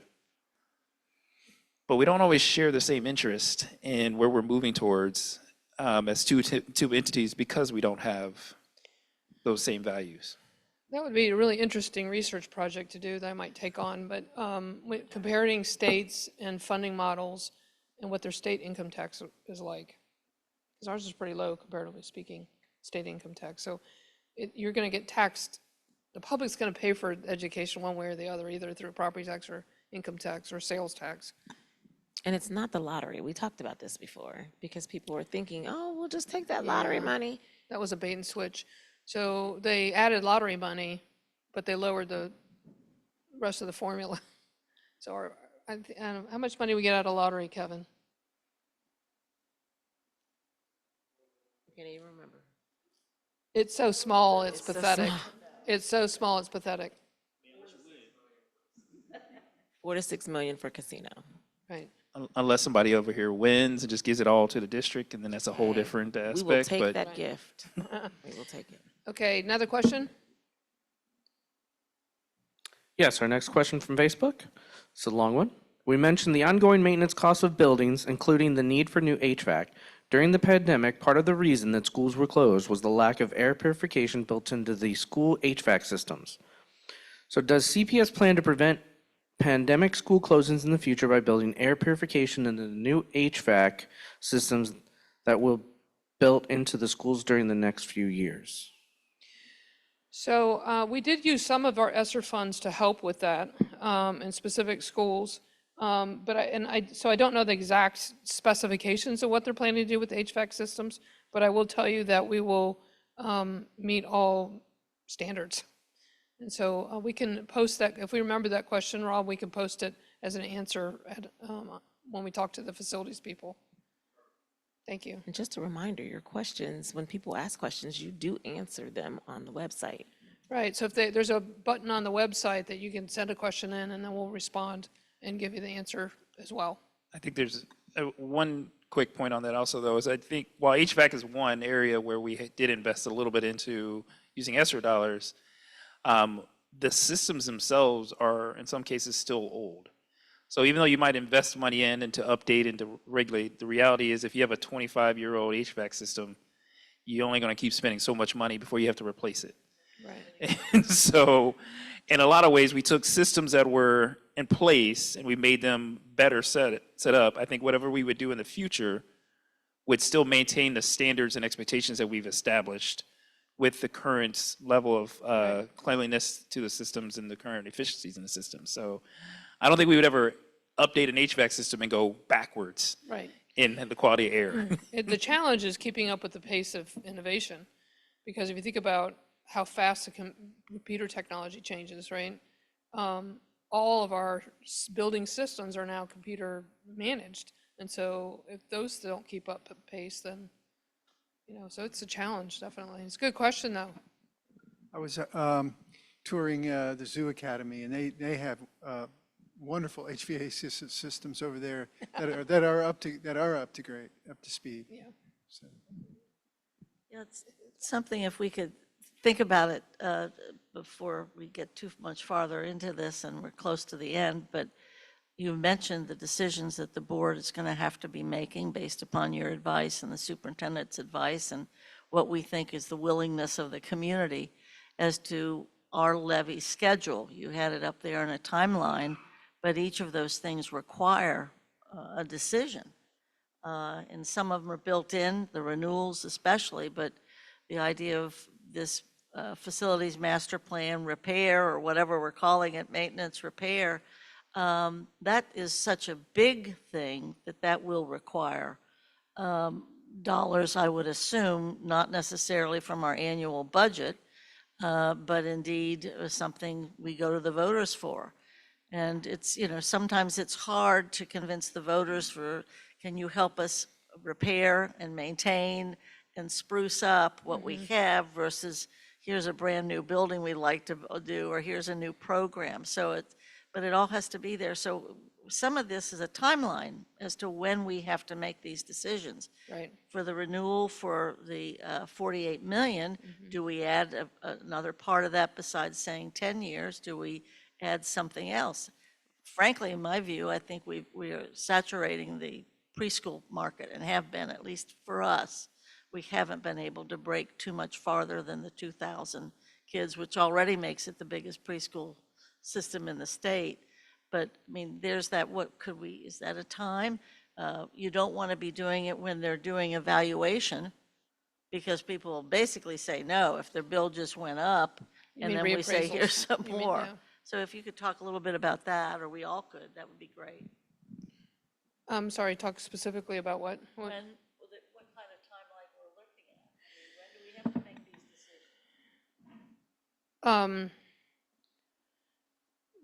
Speaker 3: But we don't always share the same interest in where we're moving towards as two entities because we don't have those same values.
Speaker 1: That would be a really interesting research project to do that I might take on, but comparing states and funding models and what their state income tax is like. Because ours is pretty low, comparatively speaking, state income tax. So you're going to get taxed, the public's going to pay for education one way or the other, either through property tax or income tax or sales tax.
Speaker 2: And it's not the lottery. We talked about this before because people were thinking, oh, we'll just take that lottery money.
Speaker 1: That was a bait and switch. So they added lottery money, but they lowered the rest of the formula. So how much money we get out of lottery, Kevin?
Speaker 2: I can't even remember.
Speaker 1: It's so small, it's
Speaker 2: so
Speaker 1: pathetic.
Speaker 2: small.
Speaker 1: It's so small, it's pathetic.
Speaker 2: 4 to 6 million for casino.
Speaker 1: Right.
Speaker 3: Unless somebody over here wins and just gives it all to the district, and then that's a whole different
Speaker 2: We
Speaker 3: aspect.
Speaker 2: will take
Speaker 3: but
Speaker 2: that gift. We will take it.
Speaker 1: Okay, another question?
Speaker 6: Yes, our next question from Facebook. It's a long one. We mentioned the ongoing maintenance costs of buildings, including the need for new HVAC. During the pandemic, part of the reason that schools were closed was the lack of air purification built into the school HVAC systems. So does CPS plan to prevent pandemic school closings in the future by building air purification into the new HVAC systems that will built into the schools during the next few years?
Speaker 1: So we did use some of our ESSER funds to help with that in specific schools. So I don't know the exact specifications of what they're planning to do with the HVAC systems, but I will tell you that we will meet all standards. And so we can post that, if we remember that question, Rob, we can post it as an answer when we talk to the facilities people. Thank you.
Speaker 2: And just a reminder, your questions, when people ask questions, you do answer them on the website.
Speaker 1: Right, so if there's a button on the website that you can send a question in and then we'll respond and give you the answer as well.
Speaker 3: I think there's one quick point on that also, though, is I think while HVAC is one area where we did invest a little bit into using ESSER dollars, the systems themselves are in some cases still old. So even though you might invest money in and to update and to regulate, the reality is if you have a 25-year-old HVAC system, you're only going to keep spending so much money before you have to replace it.
Speaker 1: Right.
Speaker 3: And so, in a lot of ways, we took systems that were in place and we made them better set up. I think whatever we would do in the future would still maintain the standards and expectations that we've established with the current level of cleanliness to the systems and the current efficiencies in the system. So I don't think we would ever update an HVAC system and go backwards
Speaker 1: Right.
Speaker 3: in the quality of air.
Speaker 1: The challenge is keeping up with the pace of innovation, because if you think about how fast the computer technology changes, right? All of our building systems are now computer managed, and so if those don't keep up at pace, then so it's a challenge, definitely. It's a good question, though.
Speaker 5: I was touring the Zoo Academy, and they have wonderful HVAC systems over there that are up to speed.
Speaker 1: Yeah.
Speaker 5: So,
Speaker 4: Yeah, it's something, if we could think about it before we get too much farther into this and we're close to the end, but you mentioned the decisions that the board is going to have to be making based upon your advice and the superintendent's advice and what we think is the willingness of the community as to our levy schedule. You had it up there in a timeline, but each of those things require a decision. And some of them are built in, the renewals especially, but the idea of this facilities master plan repair, or whatever we're calling it, maintenance repair, that is such a big thing that will require dollars, I would assume, not necessarily from our annual budget, but indeed something we go to the voters for. And it's, sometimes it's hard to convince the voters can you help us repair and maintain and spruce up what we have versus here's a brand new building we'd like to do, or here's a new program. But it all has to be there. So some of this is a timeline as to when we have to make these decisions.
Speaker 1: Right.
Speaker 4: For the renewal for the 48 million, do we add another part of that besides saying 10 years? Do we add something else? Frankly, in my view, I think we are saturating the preschool market and have been, at least for us. We haven't been able to break too much farther than the 2,000 kids, which already makes it the biggest preschool system in the state. But I mean, there's that, is that a time? You don't want to be doing it when they're doing evaluation, because people will basically say no if their bill just went up, and
Speaker 1: mean
Speaker 4: then we say,
Speaker 1: reappraisals?
Speaker 4: here's some
Speaker 1: You mean,
Speaker 4: more.
Speaker 1: yeah.
Speaker 4: So if you could talk a little bit about that, or we all could, that would be great.
Speaker 1: I'm sorry, talk specifically about what?
Speaker 4: What kind of timeline we're looking at? I mean, when do we have to make these decisions?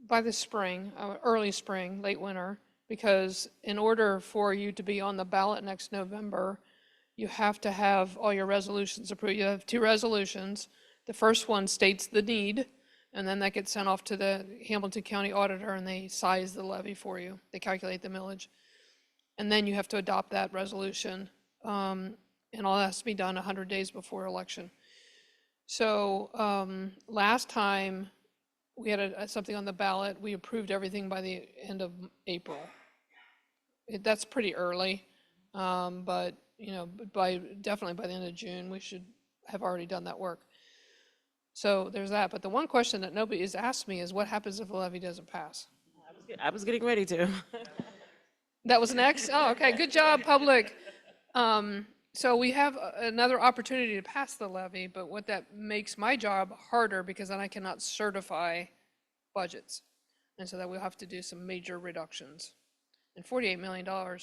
Speaker 1: By the spring, early spring, late winter, because in order for you to be on the ballot next November, you have to have all your resolutions approved. You have 2 resolutions. The first one states the need, and then that gets sent off to the Hamilton County Auditor, and they size the levy for you. They calculate the millage. And then you have to adopt that resolution, and all that has to be done 100 days before election. So last time we had something on the ballot, we approved everything by the end of April. That's pretty early, but definitely by the end of June, we should have already done that work. So there's that. But the one question that nobody has asked me is what happens if the levy doesn't pass?
Speaker 2: I was getting ready to.
Speaker 1: That was next? Oh, okay, good job, public. So we have another opportunity to pass the levy, but what that makes my job harder, because then I cannot certify budgets. And so that we'll have to do some major reductions. And $48 million, $15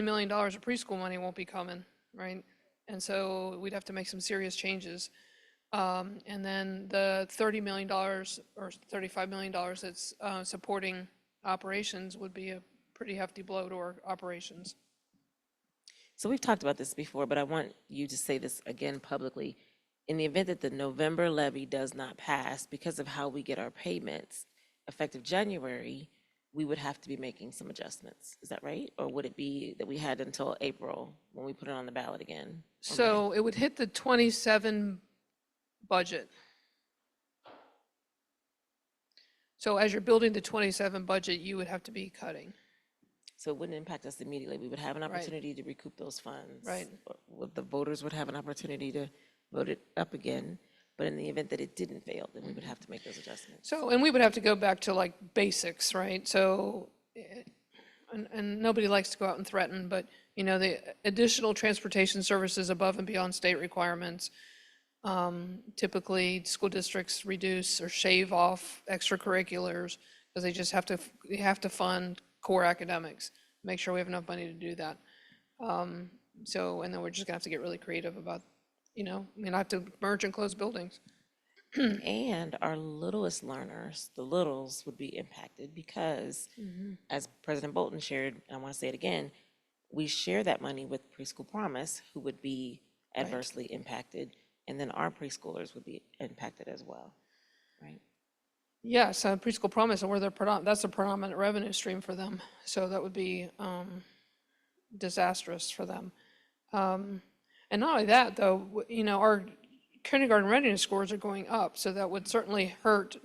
Speaker 1: million of preschool money won't be coming, right? And so we'd have to make some serious changes. And then the $30 million or $35 million that's supporting operations would be a pretty hefty blow to our operations.
Speaker 2: So we've talked about this before, but I want you to say this again publicly. In the event that the November levy does not pass, because of how we get our payments, effective January, we would have to be making some adjustments. Is that right? Or would it be that we had until April when we put it on the ballot again?
Speaker 1: So it would hit the 27 budget. So as you're building the 27 budget, you would have to be cutting.
Speaker 2: So it wouldn't impact us immediately. We would have an
Speaker 1: Right.
Speaker 2: opportunity to recoup those funds.
Speaker 1: Right.
Speaker 2: The voters would have an opportunity to vote it up again. But in the event that it didn't fail, then we would have to make those adjustments.
Speaker 1: So, and we would have to go back to like basics, right? So, and nobody likes to go out and threaten, but, you know, the additional transportation services above and beyond state requirements, typically school districts reduce or shave off extracurriculars because they just have to fund core academics, make sure we have enough money to do that. So, and then we're just gonna have to get really creative about, you know, I mean, I have to merge and close buildings.
Speaker 2: And our littlest learners, the littles, would be impacted because, as President Bolton shared, and I want to say it again, we share that money with Preschool Promise, who would be adversely impacted, and then our preschoolers would be impacted as well, right?
Speaker 1: Yes, Preschool Promise, and that's a predominant revenue stream for them. So that would be disastrous for them. And not only that, though, you know, our kindergarten readiness scores are going up, so that would certainly hurt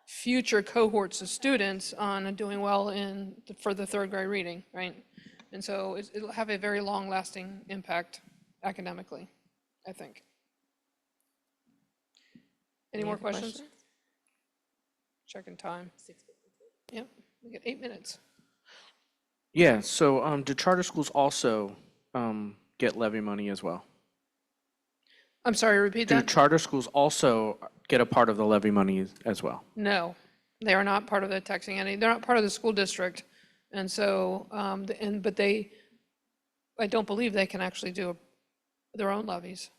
Speaker 1: future cohorts of students on doing well for the third grade reading, right? And so it'll have a very long-lasting impact academically, I think. Any more
Speaker 2: other
Speaker 1: questions? Checking time. Yep, we got 8 minutes.
Speaker 6: Yeah, so do charter schools also get levy money as well?
Speaker 1: I'm sorry, repeat
Speaker 6: Do
Speaker 1: that?
Speaker 6: charter schools also get a part of the levy money as well?
Speaker 1: No, they are not part of the taxing entity. They're not part of the school district. And so, but I don't believe they can actually do their own levies.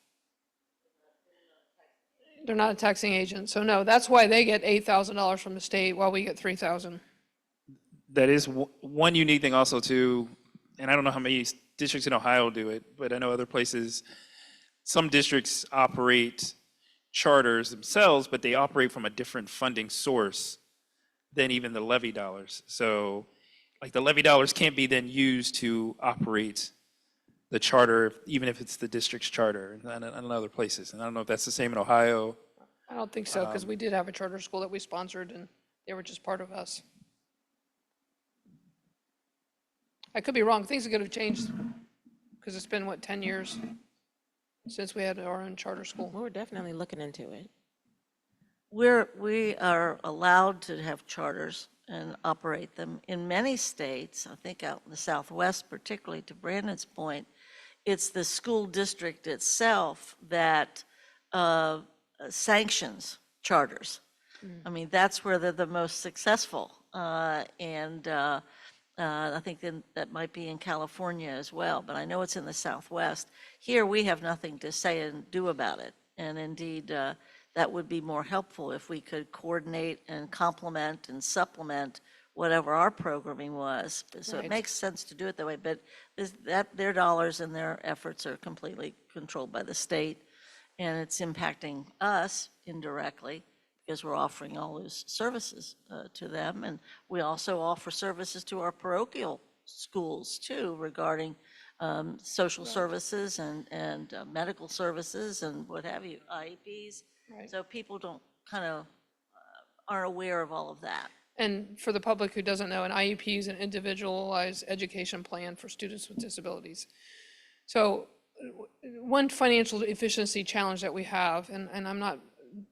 Speaker 1: They're not a taxing agent. So no, that's why they get $8,000 from the state while we get 3,000.
Speaker 3: That is one unique thing also too, and I don't know how many districts in Ohio do it, but I know other places, some districts operate charters themselves, but they operate from a different funding source than even the levy dollars. So like the levy dollars can't be then used to operate the charter, even if it's the district's charter and other places. And I don't know if that's the same in Ohio.
Speaker 1: I don't think so, because we did have a charter school that we sponsored and they were just part of us. I could be wrong. Things could have changed because it's been, what, 10 years since we had our own charter school.
Speaker 2: Well, we're definitely looking into it.
Speaker 4: We are allowed to have charters and operate them. In many states, I think out in the Southwest, particularly to Brandon's point, it's the school district itself that sanctions charters. I mean, that's where they're the most successful. I think that might be in California as well, but I know it's in the Southwest. Here, we have nothing to say and do about it. And indeed, that would be more helpful if we could coordinate and complement and supplement whatever our programming was. So it
Speaker 1: Right.
Speaker 4: makes sense to do it that way, but their dollars and their efforts are completely controlled by the state. And it's impacting us indirectly because we're offering all those services to them. And we also offer services to our parochial schools too regarding social services and medical services and what have you, IEPs.
Speaker 1: Right.
Speaker 4: So people don't aren't aware of all of that.
Speaker 1: And for the public who doesn't know, an IEP is an individualized education plan for students with disabilities. So one financial efficiency challenge that we have, and I'm not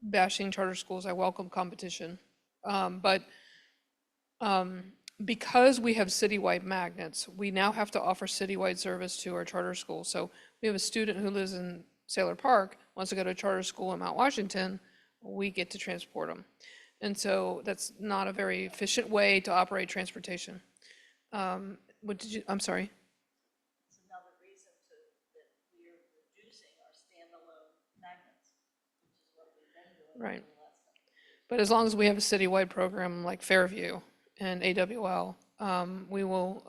Speaker 1: bashing charter schools, I welcome competition, but because we have citywide magnets, we now have to offer citywide service to our charter schools. So we have a student who lives in Sailor Park, wants to go to a charter school in Mount Washington, we get to transport them. And so that's not a very efficient way to operate transportation. I'm sorry?
Speaker 4: It's another reason that we're reducing our standalone magnets, which is what we've been doing.
Speaker 1: Right. But as long as we have a citywide program like Fairview and AWL, we will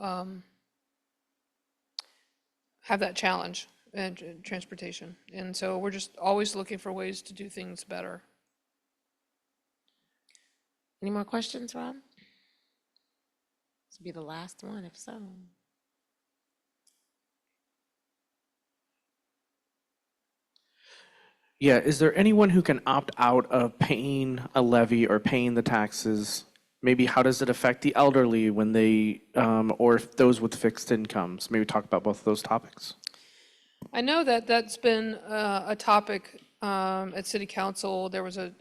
Speaker 1: have that challenge and transportation. And so we're just always looking for ways to do things better.
Speaker 2: Any more questions, Rob? This will be the last one, if so.
Speaker 6: Yeah, is there anyone who can opt out of paying a levy or paying the taxes? Maybe how does it affect the elderly when they, or if those with fixed incomes? Maybe talk about both of those topics.
Speaker 1: I know that that's been a topic at City Council. There was a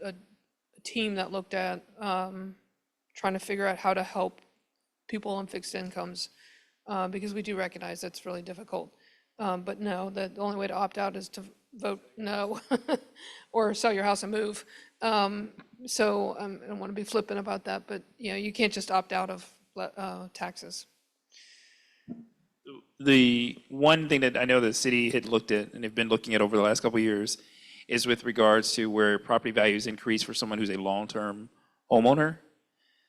Speaker 1: team that looked at trying to figure out how to help people on fixed incomes, because we do recognize that's really difficult. But no, the only way to opt out is to vote no or sell your house and move. So I don't want to be flippant about that, but you can't just opt out of taxes.
Speaker 3: The one thing that I know the city had looked at and have been looking at over the last couple of years is with regards to where property values increase for someone who's a long-term homeowner.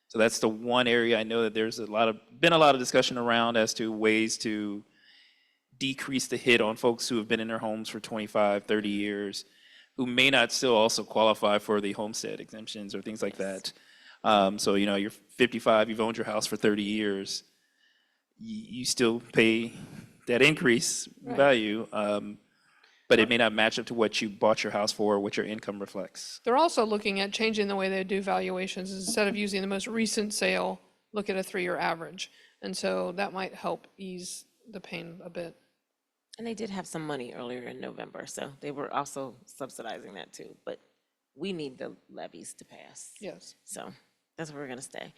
Speaker 3: So that's the one area I know that there's been a lot of discussion around as to ways to decrease the hit on folks who have been in their homes for 25, 30 years, who may not still also qualify for the homestead exemptions or things like that. So, you're 55, you've owned your house for 30 years, you still pay that increase in value, but it may not match up to what you bought your house for, what your income reflects.
Speaker 1: They're also looking at changing the way they do valuations. Instead of using the most recent sale, look at a 3-year average. And so that might help ease the pain a bit.
Speaker 2: And they did have some money earlier in November, so they were also subsidizing that too. But we need the levies to pass.
Speaker 1: Yes.
Speaker 2: So that's where we're gonna stay.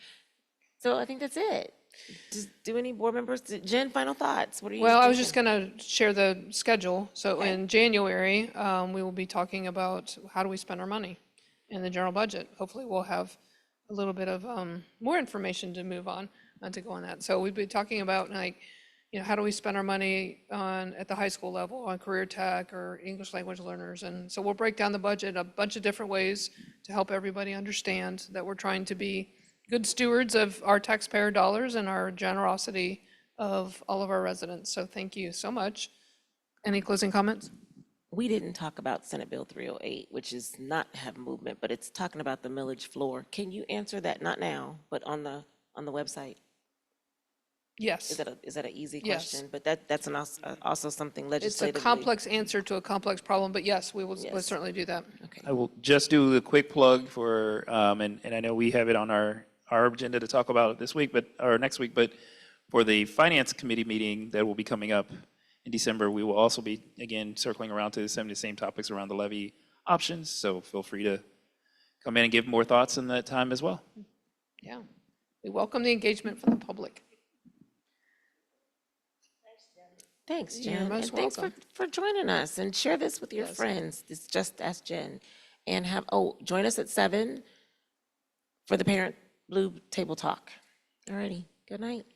Speaker 2: So I think that's it. Do any board members, Jen, final thoughts? What are you
Speaker 1: Well, I was just
Speaker 2: thinking?
Speaker 1: going to share the schedule. So
Speaker 2: Okay.
Speaker 1: in January, we will be talking about how do we spend our money in the general budget. Hopefully, we'll have a little bit of more information to move on to go on that. So we'd be talking about how do we spend our money at the high school level on career tech or English language learners. And so we'll break down the budget a bunch of different ways to help everybody understand that we're trying to be good stewards of our taxpayer dollars and our generosity of all of our residents. So thank you so much. Any closing comments?
Speaker 2: We didn't talk about Senate Bill 308, which is not have movement, but it's talking about the millage floor. Can you answer that? Not now, but on the website?
Speaker 1: Yes.
Speaker 2: Is that an easy
Speaker 1: Yes.
Speaker 2: question? But that's also something
Speaker 1: It's a
Speaker 2: legislatively.
Speaker 1: complex answer to a complex problem, but yes, we will
Speaker 2: Yes.
Speaker 1: certainly do that.
Speaker 2: Okay.
Speaker 3: I will just do a quick plug for, and I know we have it on our agenda to talk about this week, or next week, but for the Finance Committee meeting that will be coming up in December, we will also be, again, circling around to some of the same topics around the levy options. So feel free to come in and give more thoughts in that time as well.
Speaker 1: Yeah. We welcome the engagement from the public.
Speaker 2: Thanks,
Speaker 1: You're
Speaker 2: Jen.
Speaker 1: most
Speaker 2: And thanks
Speaker 1: welcome.
Speaker 2: for joining us, and share this with your
Speaker 1: Yes.
Speaker 2: friends. It's Just Ask Jen. And join us at 7 for the Parent Blue Table Talk. All righty. Good night.